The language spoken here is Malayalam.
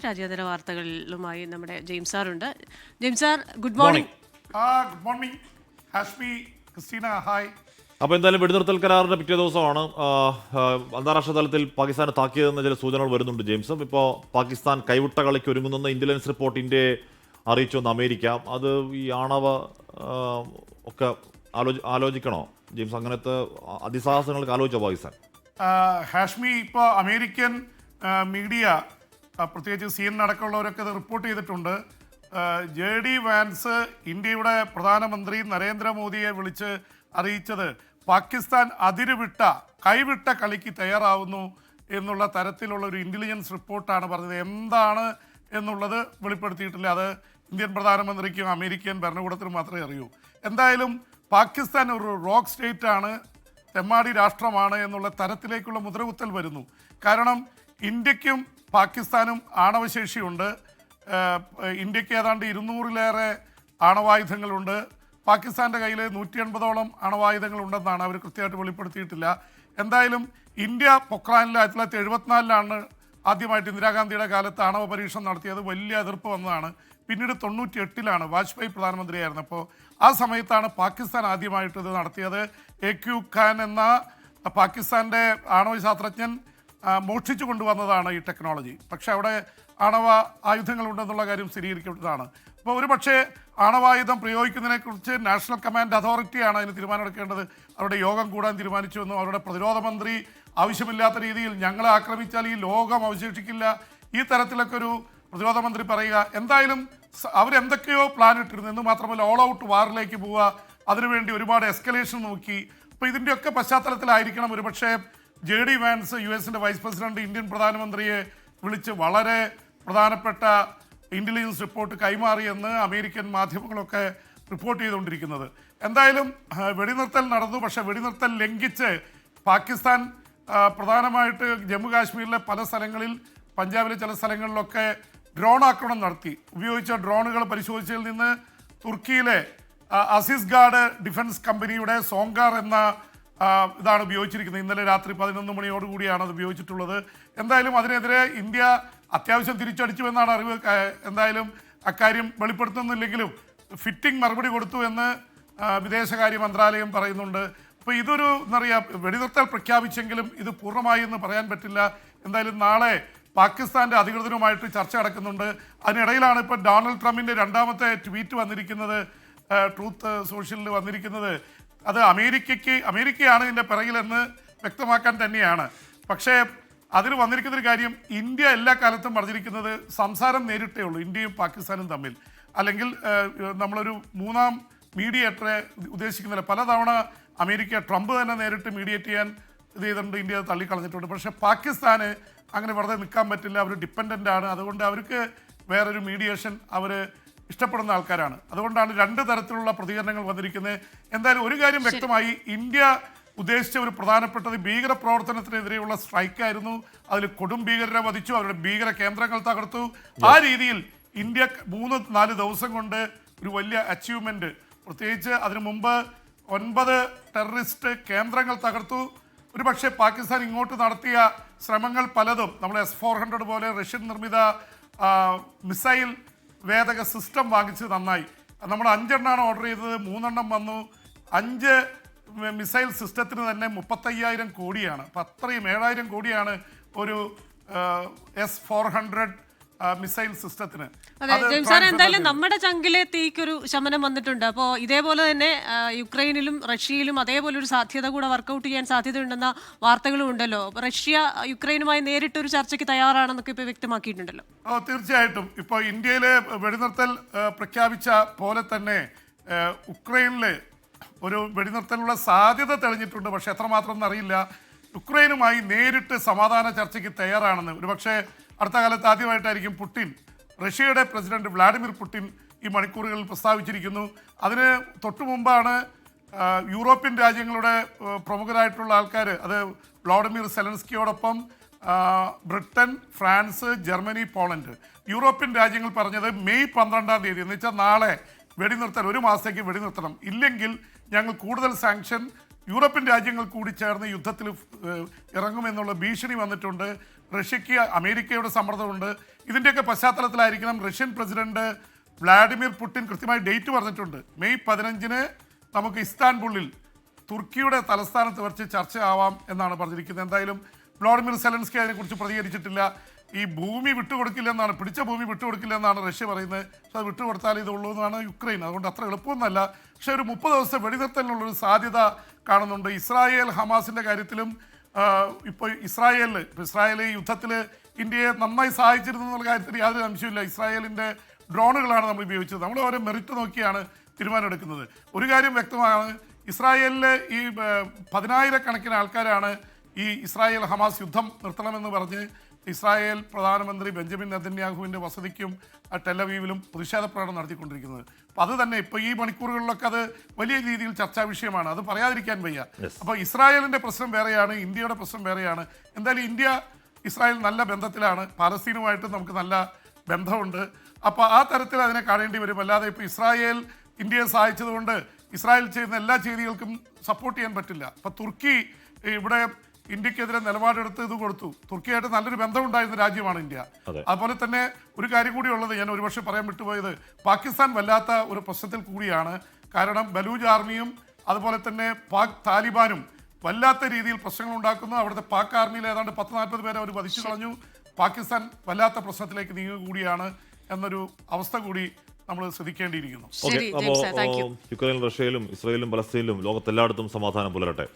രാജ്യാന്തര വാർത്തകളിലുമായി നമ്മുടെ ജെയിംസ് സാറുണ്ട്. James sir, good morning. Good morning Hashmi, Christina, hi. അപ്പോൾ എന്തായാലും വെടിനിർത്തൽ കരാറിന്റെ പിറ്റേ ദിവസമാണ് അന്താരാഷ്ട്ര തലത്തിൽ പാകിസ്ഥാനെ താക്കിയതെന്ന ചില സൂചനകൾ വരുന്നുണ്ട്. ജെയിംസും ഇപ്പോൾ പാകിസ്ഥാൻ കൈവിട്ട കളിക്ക് ഒരുങ്ങുന്ന ഇന്റലിജൻസ് റിപ്പോർട്ട് ഇന്ത്യയെ അറിയിച്ചുവെന്ന് അമേരിക്ക. അത് ഈ ആണവ ഒക്കെ ആലോചിക്കണോ ജെയിംസ്? അങ്ങനത്തെ അതിസാഹസങ്ങൾക്ക് ആലോചിച്ചോ പാകിസ്ഥാൻ? ഹാഷ്മി, ഇപ്പോൾ അമേരിക്കൻ മീഡിയ പ്രത്യേകിച്ച് CNN അടക്കമുള്ളവരൊക്കെ ഇത് റിപ്പോർട്ട് ചെയ്തിട്ടുണ്ട്. JD വാൻസ് ഇന്ത്യയുടെ പ്രധാനമന്ത്രി നരേന്ദ്രമോദിയെ വിളിച്ച് അറിയിച്ചത് പാകിസ്ഥാൻ അതിരുവിട്ട കൈവിട്ട കളിക്ക് തയ്യാറാവുന്നു എന്നുള്ള തരത്തിലുള്ള ഒരു ഇൻ്റലിജൻസ് റിപ്പോർട്ടാണ് പറഞ്ഞത്. എന്താണ് എന്നുള്ളത് വെളിപ്പെടുത്തിയിട്ടില്ല. അത് ഇന്ത്യൻ പ്രധാനമന്ത്രിക്കും അമേരിക്കൻ ഭരണകൂടത്തിനും മാത്രമേ അറിയൂ. എന്തായാലും പാകിസ്ഥാൻ ഒരു റോക്ക് സ്റ്റേറ്റ് ആണ്, തെമ്മാടി രാഷ്ട്രമാണ് എന്നുള്ള തരത്തിലേക്കുള്ള മുദ്രകുത്തൽ വരുന്നു. കാരണം ഇന്ത്യക്കും പാകിസ്ഥാനും ആണവശേഷിയുണ്ട്. ഇന്ത്യക്ക് ഏതാണ്ട് 200-ലേറെ ആണവായുധങ്ങളുണ്ട്. പാകിസ്ഥാൻ്റെ കയ്യിൽ 180ഓളം ആണവായുധങ്ങളുണ്ടെന്നാണ് അവർ കൃത്യമായിട്ട് വെളിപ്പെടുത്തിയിട്ടില്ല. എന്തായാലും ഇന്ത്യ പൊക്രാനിൽ 1974 ആദ്യമായിട്ട് ഇന്ദിരാഗാന്ധിയുടെ കാലത്ത് ആണവ പരീക്ഷണം നടത്തിയത്. വലിയ എതിർപ്പ് വന്നതാണ്. പിന്നീട് 98 വാജ്പേയി പ്രധാനമന്ത്രിയായിരുന്നപ്പോൾ ആ സമയത്താണ് പാകിസ്ഥാൻ ആദ്യമായിട്ട് ഇത് നടത്തിയത്. AQ ഖാൻ എന്ന പാകിസ്ഥാൻ്റെ ആണവ ശാസ്ത്രജ്ഞൻ മോഷ്ടിച്ചു കൊണ്ടുവന്നതാണ് ഈ ടെക്നോളജി. പക്ഷെ അവിടെ ആണവ ആയുധങ്ങളുണ്ടെന്നുള്ള കാര്യം സ്ഥിരീകരിക്കപ്പെട്ടതാണ്. അപ്പോൾ ഒരു പക്ഷേ ആണവായുധം പ്രയോഗിക്കുന്നതിനെക്കുറിച്ച് നാഷണൽ കമാൻഡ് അതോറിറ്റിയാണ് അതിന് തീരുമാനമെടുക്കേണ്ടത്. അവരുടെ യോഗം കൂടാൻ തീരുമാനിച്ചുവെന്നും അവരുടെ പ്രതിരോധ മന്ത്രി ആവശ്യമില്ലാത്ത രീതിയിൽ ഞങ്ങളെ ആക്രമിച്ചാൽ ഈ ലോകം അവശേഷിക്കില്ല, ഈ തരത്തിലൊക്കെ ഒരു പ്രതിരോധ മന്ത്രി പറയുക. എന്തായാലും അവരെന്തൊക്കെയോ പ്ലാൻ ഇട്ടിരുന്നു. എന്ന് മാത്രമല്ല ഓൾ ഔട്ട് വാറിലേക്ക് പോവുക, അതിനുവേണ്ടി ഒരുപാട് എസ്കലേഷൻ നോക്കി. അപ്പോൾ ഇതിൻ്റെയൊക്കെ പശ്ചാത്തലത്തിലായിരിക്കണം ഒരുപക്ഷെ JD വാൻസ് US-ൻ്റെ വൈസ് പ്രസിഡന്റ് ഇന്ത്യൻ പ്രധാനമന്ത്രിയെ വിളിച്ച് വളരെ പ്രധാനപ്പെട്ട ഇൻ്റലിജൻസ് റിപ്പോർട്ട് കൈമാറിയെന്ന് അമേരിക്കൻ മാധ്യമങ്ങളൊക്കെ റിപ്പോർട്ട് ചെയ്തുകൊണ്ടിരിക്കുന്നത്. എന്തായാലും വെടിനിർത്തൽ നടന്നു. പക്ഷേ വെടിനിർത്തൽ ലംഘിച്ച് പാകിസ്ഥാൻ പ്രധാനമായിട്ട് ജമ്മു കാശ്മീരിലെ പല സ്ഥലങ്ങളിൽ, പഞ്ചാബിലെ ചില സ്ഥലങ്ങളിലൊക്കെ ഡ്രോൺ ആക്രമണം നടത്തി. ഉപയോഗിച്ച ഡ്രോണുകൾ പരിശോധിച്ചതിൽ നിന്ന് തുർക്കിയിലെ അസീസ് ഗാർഡ് ഡിഫൻസ് കമ്പനിയുടെ സോങ്കാർ എന്ന ഇതാണ് ഉപയോഗിച്ചിരിക്കുന്നത്. ഇന്നലെ രാത്രി 11 മണിയോടുകൂടിയാണ് അത് ഉപയോഗിച്ചിട്ടുള്ളത്. എന്തായാലും അതിനെതിരെ ഇന്ത്യ അത്യാവശ്യം തിരിച്ചടിച്ചു എന്നാണ് അറിവ്. എന്തായാലും അക്കാര്യം വെളിപ്പെടുത്തുന്നില്ലെങ്കിലും ഫിറ്റിംഗ് മറുപടി കൊടുത്തു എന്ന് വിദേശകാര്യ മന്ത്രാലയം പറയുന്നുണ്ട്. അപ്പോൾ ഇതൊരു വെടിനിർത്തൽ പ്രഖ്യാപിച്ചെങ്കിലും ഇത് പൂർണ്ണമായി എന്ന് പറയാൻ പറ്റില്ല. എന്തായാലും നാളെ പാകിസ്ഥാൻ്റെ അധികൃതരുമായിട്ട് ചർച്ച നടക്കുന്നുണ്ട്. അതിനിടയിലാണ് ഇപ്പോൾ ഡൊണാൾഡ് ട്രംപിൻ്റെ രണ്ടാമത്തെ ട്വീറ്റ് വന്നിരിക്കുന്നത്, ട്രൂത്ത് സോഷ്യലിൽ വന്നിരിക്കുന്നത്. അത് അമേരിക്കയാണ് ഇതിൻ്റെ പിറകിലെന്ന് വ്യക്തമാക്കാൻ തന്നെയാണ്. പക്ഷേ അതിൽ വന്നിരിക്കുന്നൊരു കാര്യം, ഇന്ത്യ എല്ലാ കാലത്തും പറഞ്ഞിരിക്കുന്നത് സംസാരം നേരിട്ടേ ഉള്ളൂ ഇന്ത്യയും പാകിസ്ഥാനും തമ്മിൽ. അല്ലെങ്കിൽ നമ്മളൊരു മൂന്നാം മീഡിയേറ്ററെ ഉദ്ദേശിക്കുന്നില്ല. പലതവണ അമേരിക്ക ട്രംപ് തന്നെ നേരിട്ട് മീഡിയേറ്റ് ചെയ്യാൻ ഇത് ചെയ്തിട്ടുണ്ട്, ഇന്ത്യ തള്ളിക്കളഞ്ഞിട്ടുണ്ട്. പക്ഷേ പാകിസ്ഥാന് അങ്ങനെ വെറുതെ നിൽക്കാൻ പറ്റില്ല. അവർ ഡിപ്പെൻഡൻ്റ് ആണ്. അതുകൊണ്ട് അവർക്ക് വേറൊരു മീഡിയേഷൻ അവർ ഇഷ്ടപ്പെടുന്ന ആൾക്കാരാണ്. അതുകൊണ്ടാണ് രണ്ട് തരത്തിലുള്ള പ്രതികരണങ്ങൾ വന്നിരിക്കുന്നത്. എന്തായാലും ഒരു കാര്യം വ്യക്തമായി, ഇന്ത്യ ഉദ്ദേശിച്ച ഒരു പ്രധാനപ്പെട്ടത് ഭീകര പ്രവർത്തനത്തിനെതിരെയുള്ള സ്ട്രൈക്കായിരുന്നു. അതിൽ കൊടും ഭീകരരെ വധിച്ചു, അവരുടെ ഭീകര കേന്ദ്രങ്ങൾ തകർത്തു. ആ രീതിയിൽ ഇന്ത്യ 3-4 ദിവസം കൊണ്ട് ഒരു വലിയ അച്ചീവ്മെൻറ്റ്, പ്രത്യേകിച്ച് അതിനു മുമ്പ് 9 ടെററിസ്റ്റ് കേന്ദ്രങ്ങൾ തകർത്തു. ഒരു പക്ഷേ പാകിസ്ഥാൻ ഇങ്ങോട്ട് നടത്തിയ ശ്രമങ്ങൾ പലതും, നമ്മൾ S-400 പോലെ റഷ്യൻ നിർമ്മിത മിസൈൽ വേദക സിസ്റ്റം വാങ്ങിച്ച് നന്നായി. നമ്മൾ 5 എണ്ണമാണ് ഓർഡർ ചെയ്തത്, 3 എണ്ണം വന്നു. 5 മിസൈൽ സിസ്റ്റത്തിന് തന്നെ 35,000 കോടിയാണ്. അപ്പം അത്രയും 7,000 കോടിയാണ് ഒരു S-400 മിസൈൽ സിസ്റ്റത്തിന്. എന്തായാലും നമ്മുടെ ചങ്കിലെ തീക്കൊരു ശമനം വന്നിട്ടുണ്ട്. അപ്പോൾ ഇതേപോലെ തന്നെ യുക്രൈനിലും റഷ്യയിലും അതേപോലെ ഒരു സാധ്യത കൂടെ വർക്കൗട്ട് ചെയ്യാൻ സാധ്യതയുണ്ടെന്ന വാർത്തകളും ഉണ്ടല്ലോ. റഷ്യ യുക്രൈനുമായി നേരിട്ടൊരു ചർച്ചയ്ക്ക് തയ്യാറാണെന്നൊക്കെ ഇപ്പോൾ വ്യക്തമാക്കിയിട്ടുണ്ടല്ലോ. തീർച്ചയായിട്ടും. ഇപ്പോൾ ഇന്ത്യയിലെ വെടിനിർത്തൽ പ്രഖ്യാപിച്ച പോലെ തന്നെ ഉക്രൈനിൽ ഒരു വെടിനിർത്തലുള്ള സാധ്യത തെളിഞ്ഞിട്ടുണ്ട്. പക്ഷെ എത്രമാത്രം എന്നറിയില്ല. യുക്രൈനുമായി നേരിട്ട് സമാധാന ചർച്ചയ്ക്ക് തയ്യാറാണെന്ന് ഒരുപക്ഷെ അടുത്ത കാലത്ത് ആദ്യമായിട്ടായിരിക്കും പുടിൻ, റഷ്യയുടെ പ്രസിഡന്റ് വ്ളാഡിമിർ പുടിൻ ഈ മണിക്കൂറുകളിൽ പ്രസ്താവിച്ചിരിക്കുന്നു. അതിന് തൊട്ടു മുമ്പാണ് യൂറോപ്യൻ രാജ്യങ്ങളുടെ പ്രമുഖരായിട്ടുള്ള ആൾക്കാർ, അത് വ്ളാഡിമിർ സെലൻസ്കിയോടൊപ്പം Britain, France, Germany, Poland, European രാജ്യങ്ങൾ പറഞ്ഞത് മെയ് 12-ാം തീയതി എന്ന് വെച്ചാൽ നാളെ വെടിനിർത്തൽ, 1 മാസത്തേക്ക് വെടിനിർത്തണം, ഇല്ലെങ്കിൽ ഞങ്ങൾ കൂടുതൽ സാങ്ഷൻ യൂറോപ്യൻ രാജ്യങ്ങൾ കൂടി ചേർന്ന് യുദ്ധത്തിൽ ഇറങ്ങുമെന്നുള്ള ഭീഷണി വന്നിട്ടുണ്ട്. റഷ്യക്ക് അമേരിക്കയുടെ സമ്മർദ്ദമുണ്ട്. ഇതിൻ്റെയൊക്കെ പശ്ചാത്തലത്തിലായിരിക്കണം റഷ്യൻ പ്രസിഡന്റ് വ്ളാഡിമിർ പുടിൻ കൃത്യമായി ഡേറ്റ് പറഞ്ഞിട്ടുണ്ട്. മെയ് 15 നമുക്ക് ഇസ്താൻബുളിൽ തുർക്കിയുടെ തലസ്ഥാനത്ത് വെച്ച് ചർച്ചയാവാം എന്നാണ് പറഞ്ഞിരിക്കുന്നത്. എന്തായാലും വ്ളാഡിമിർ സെലൻസ്കി അതിനെക്കുറിച്ച് പ്രതികരിച്ചിട്ടില്ല. ഈ ഭൂമി വിട്ടുകൊടുക്കില്ലെന്നാണ്, പിടിച്ച ഭൂമി വിട്ടുകൊടുക്കില്ലെന്നാണ് റഷ്യ പറയുന്നത്. പക്ഷെ അത് വിട്ടുകൊടുത്താൽ ഇതുള്ളൂ എന്നാണ് യുക്രൈൻ. അതുകൊണ്ട് അത്ര എളുപ്പമൊന്നുമല്ല. പക്ഷേ ഒരു 30 ദിവസത്തെ വെടിനിർത്തലിനുള്ളൊരു സാധ്യത കാണുന്നുണ്ട്. ഇസ്രായേൽ ഹമാസിൻ്റെ കാര്യത്തിലും ഇപ്പോൾ ഇസ്രായേൽ ഈ യുദ്ധത്തിൽ ഇന്ത്യയെ നന്നായി സഹായിച്ചിരുന്നു എന്നുള്ള കാര്യത്തിൽ യാതൊരു സംശയമില്ല. ഇസ്രായേലിൻ്റെ ഡ്രോണുകളാണ് നമ്മൾ ഉപയോഗിച്ചത്. നമ്മൾ ഓരോ മെറിറ്റ് നോക്കിയാണ് തീരുമാനമെടുക്കുന്നത്. ഒരു കാര്യം വ്യക്തമാണ്, ഇസ്രായേലിലെ ഈ 10,000-കണക്കിന് ആൾക്കാരാണ് ഈ ഇസ്രായേൽ ഹമാസ് യുദ്ധം നിർത്തണമെന്ന് പറഞ്ഞ് ഇസ്രായേൽ പ്രധാനമന്ത്രി ബെഞ്ചമിൻ നെതന്യാഹുവിൻ്റെ വസതിക്കും ടെലവീവിലും പ്രതിഷേധ പ്രകടനം നടത്തിക്കൊണ്ടിരിക്കുന്നത്. അപ്പം അത് തന്നെ ഇപ്പോൾ ഈ മണിക്കൂറുകളിലൊക്കെ അത് വലിയ രീതിയിൽ ചർച്ചാ വിഷയമാണ്. അത് പറയാതിരിക്കാൻ വയ്യ. അപ്പോൾ ഇസ്രായേലിൻ്റെ പ്രശ്നം വേറെയാണ്, ഇന്ത്യയുടെ പ്രശ്നം വേറെയാണ്. എന്തായാലും ഇന്ത്യ ഇസ്രായേൽ നല്ല ബന്ധത്തിലാണ്. പാലസ്തീനുമായിട്ട് നമുക്ക് നല്ല ബന്ധമുണ്ട്. അപ്പോൾ ആ തരത്തിൽ അതിനെ കാണേണ്ടി വരും. അല്ലാതെ ഇപ്പോൾ ഇസ്രായേൽ ഇന്ത്യയെ സഹായിച്ചതുകൊണ്ട് ഇസ്രായേൽ ചെയ്യുന്ന എല്ലാ ചെയ്തികൾക്കും സപ്പോർട്ട് ചെയ്യാൻ പറ്റില്ല. അപ്പോൾ തുർക്കി ഇവിടെ ഇന്ത്യക്കെതിരെ നിലപാടെടുത്ത് ഇത് കൊടുത്തു. തുർക്കിയായിട്ട് നല്ലൊരു ബന്ധമുണ്ടായിരുന്ന രാജ്യമാണ് ഇന്ത്യ. അതുപോലെ തന്നെ ഒരു കാര്യം കൂടി ഉള്ളത്, ഞാൻ ഒരുപക്ഷെ പറയാൻ വിട്ടുപോയത്, പാകിസ്ഥാൻ വല്ലാത്ത ഒരു പ്രശ്നത്തിൽ കൂടിയാണ്. കാരണം ബലൂജ് ആർമിയും അതുപോലെ തന്നെ പാക് താലിബാനും വല്ലാത്ത രീതിയിൽ പ്രശ്നങ്ങൾ ഉണ്ടാക്കുന്നു. അവിടുത്തെ പാക് ആർമിയിൽ ഏതാണ്ട് 10-40 പേരെ അവർ വധിച്ചു കളഞ്ഞു. പാകിസ്ഥാൻ വല്ലാത്ത പ്രശ്നത്തിലേക്ക് നീങ്ങുക കൂടിയാണ് എന്നൊരു അവസ്ഥ കൂടി നമ്മൾ ശ്രദ്ധിക്കേണ്ടിയിരിക്കുന്നു. ശരി, അപ്പോൾ യുക്രൈനും റഷ്യയിലും ഇസ്രായേലും പലസ്തീനിലും ലോകത്തെല്ലായിടത്തും സമാധാനം പുലരട്ടെ.